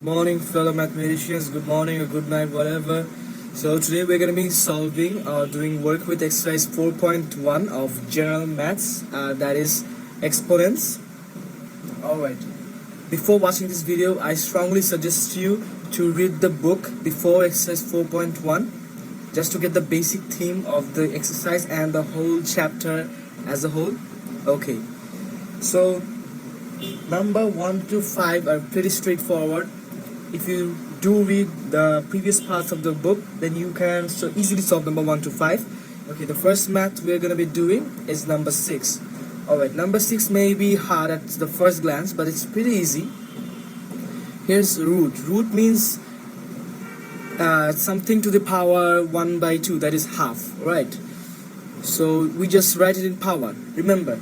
morning, fellow mathematicians. Good morning or good night, whatever. So today we're going to be solving or doing work with exercise 4.1 of general maths, that is exponents. Alright, before watching this video, I strongly suggest you to read the book before exercise 4.1 just to get the basic theme of the exercise and the whole chapter as a whole. Okay, so number 1 to 5 are pretty straightforward. If you do read the previous parts of the book, then you can so easily solve number 1 to 5. Okay, the first math we're going to be doing is number 6. Alright, number 6 may be hard at the first glance, but it's pretty easy. Here's root. Root means something to the power 1 by 2, that is half, right? So we just write it in power. Remember,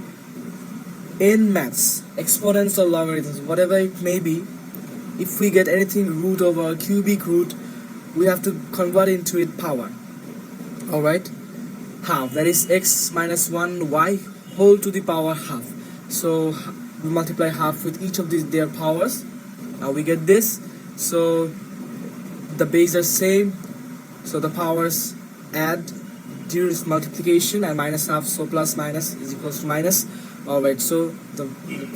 in maths, exponents or logarithms, whatever it may be, if we get anything root over a cubic root, we have to convert into it power. Alright, half, that is x minus 1 y whole to the power half. So we multiply half with each of their powers. Now we get this. So the base are same, so the powers add due to multiplication, and minus half, so plus minus is equals to minus. Alright, so the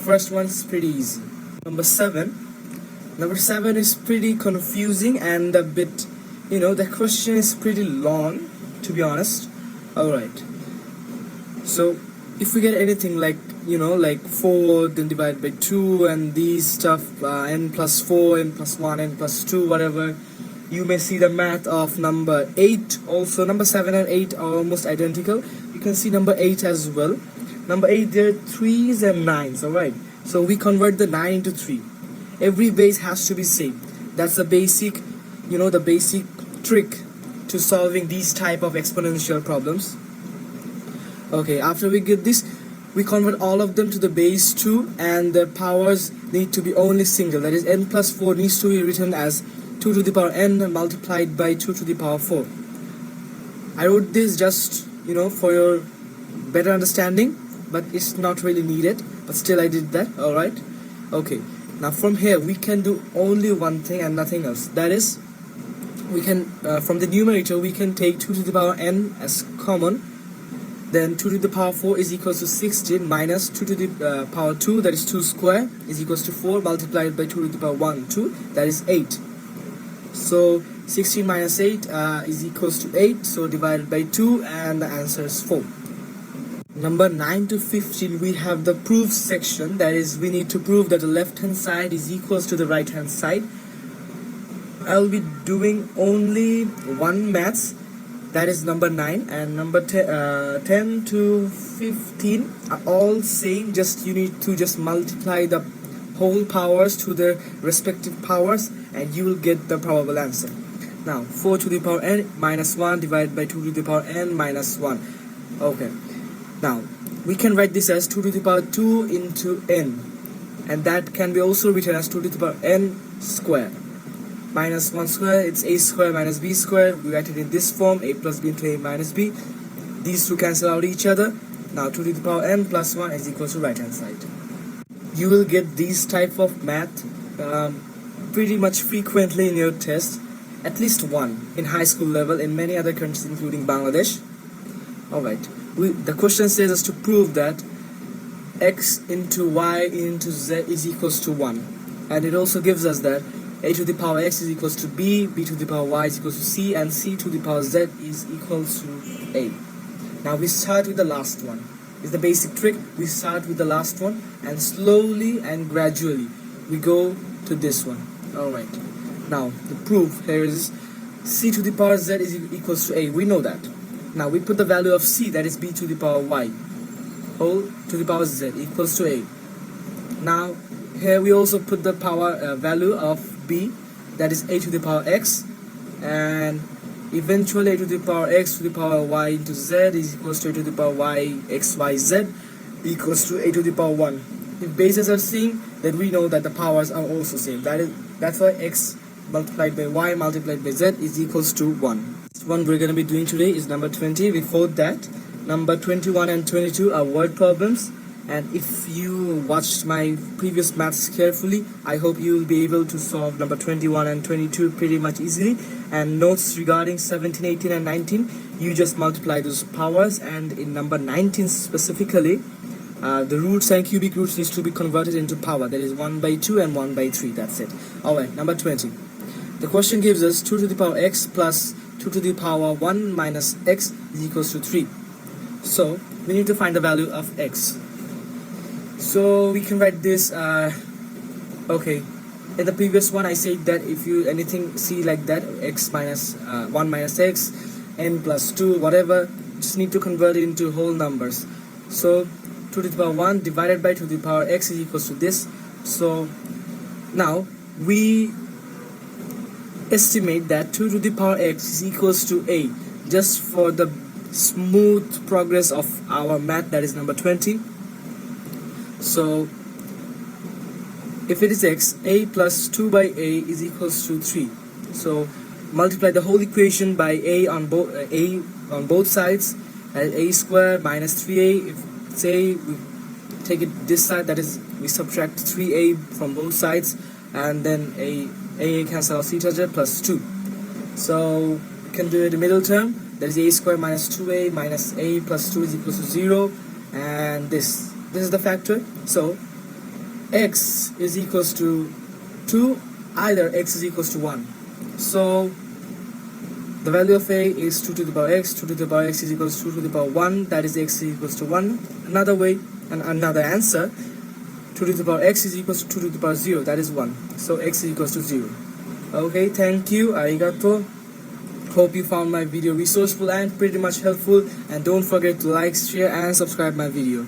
first one is pretty easy. Number 7 is pretty confusing and a bit, the question is pretty long, to be honest. Alright, so if we get anything like, like 4 then divided by 2 and these stuff, n plus 4, n plus 1, n plus 2, whatever, you may see the math of number 8. Also, number 7 and 8 are almost identical. You can see number 8 as well. Number 8, there are 3's and 9's, alright. So we convert the 9 into 3. Every base has to be same. That's the basic, the basic trick to solving these type of exponential problems. Okay, after we get this, we convert all of them to the base 2, and the powers need to be only single. That is, n plus 4 needs to be written as 2 to the power n multiplied by 2 to the power 4. I wrote this just, for your better understanding, but it's not really needed, but still I did that. Alright, okay, now from here we can do only one thing and nothing else. That is, we can from the numerator we can take 2 to the power n as common. Then 2 to the power 4 is equals to 16 minus 2 to the power 2, that is 2 square, is equals to 4 multiplied by 2 to the power 1, 2, that is 8. So 16 minus 8 is equals to 8, so divided by 2, and the answer is 4. Number 9 to 15, we have the proof section. That is, we need to prove that the left hand side is equals to the right hand side. I'll be doing only one maths, that is number 9, and number 10 to 15 are all same. Just you need to just multiply the whole powers to their respective powers and you will get the probable answer. Now 4 to the power n minus 1 divided by 2 to the power n minus 1. Okay, now we can write this as 2 to the power 2 into n, and that can be also written as 2 to the power n square. Minus 1 square, it's a square minus b square. We write it in this form, a plus b into a minus b. These two cancel out each other. Now 2 to the power n plus 1 is equal to right hand side. You will get these type of math pretty much frequently in your test, at least one in high school level in many other countries including Bangladesh. Alright, the question says us to prove that x into y into z is equals to 1, and it also gives us that a to the power x is equals to b, b to the power y is equals to c, and c to the power z is equals to a. Now we start with the last one. It's the basic trick. We start with the last one and slowly and gradually we go to this one. Alright, now the proof here is c to the power z is equals to a. We know that. Now we put the value of c, that is b to the power y whole to the power z equals to a. Now here we also put the power value of b, that is a to the power x, and eventually a to the power x to the power y into z is equals to a to the power y x y z equals to a to the power 1. If bases are same, then we know that the powers are also same. That's why x multiplied by y multiplied by z is equals to 1. This one we're going to be doing today is number 20. Before that, number 21 and 22 are word problems. And if you watched my previous maths carefully, I hope you will be able to solve number 21 and 22 pretty much easily. And notes regarding 17, 18 and 19, you just multiply those powers, and in number 19 specifically, the roots and cubic roots needs to be converted into power. That is 1 by 2 and 1 by 3. That's it. Alright, number 20. The question gives us 2 to the power x plus 2 to the power 1 minus x is equals to 3. So we need to find the value of x. So we can write this, okay, in the previous one I said that if you anything see like that, x minus 1 minus x, n plus 2, whatever, just need to convert it into whole numbers. So 2 to the power 1 divided by 2 to the power x is equals to this. So now we estimate that 2 to the power x is equals to a, just for the smooth progress of our math, that is number 20. So if it is x, a plus 2 by a is equals to 3. So multiply the whole equation by a on both sides, as a squared minus 3a. If say we take it this side, that is we subtract 3a from both sides, and then a cancel out each other, plus 2. So we can do it in the middle term, that is a squared minus 2a minus a plus 2 is equals to 0, and this is the factor. So x is equals to 2, either x is equals to 1. So the value of a is 2 to the power x. 2 to the power x is equals to 2 to the power 1, that is x is equals to 1. Another way, and another answer, 2 to the power x is equals to 2 to the power 0, that is 1. So x is equals to 0. Okay, thank you, arigato. Hope you found my video resourceful and pretty much helpful, and don't forget to like, share and subscribe my video.